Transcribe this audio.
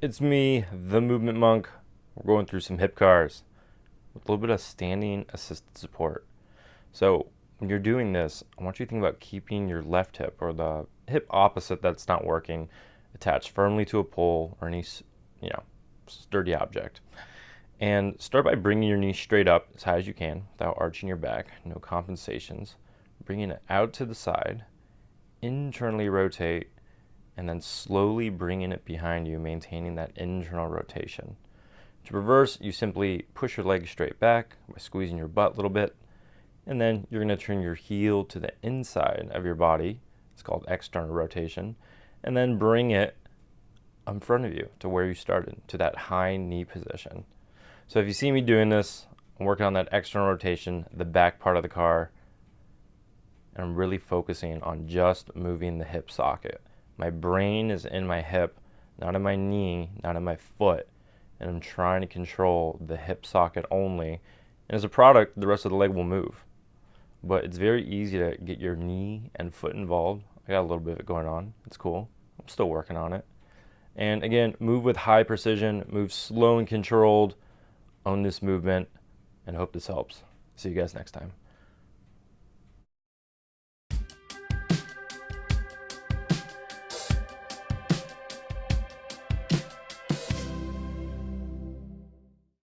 It's me, the Movement Monk. We're going through some hip cars with a little bit of standing assisted support. So when you're doing this, I want you to think about keeping your left hip or the hip opposite that's not working attached firmly to a pole or any, sturdy object. And start by bringing your knee straight up as high as you can without arching your back, no compensations. Bringing it out to the side, internally rotate, and then slowly bringing it behind you, maintaining that internal rotation. To reverse, you simply push your leg straight back by squeezing your butt a little bit, and then you're going to turn your heel to the inside of your body. It's called external rotation, and then bring it in front of you to where you started, to that high knee position. So if you see me doing this, I'm working on that external rotation, the back part of the car, and I'm really focusing on just moving the hip socket. My brain is in my hip, not in my knee, not in my foot, and I'm trying to control the hip socket only. And as a product, the rest of the leg will move. But it's very easy to get your knee and foot involved. I got a little bit of it going on. It's cool. I'm still working on it. And again, move with high precision, move slow and controlled, own this movement, and hope this helps. See you guys next time.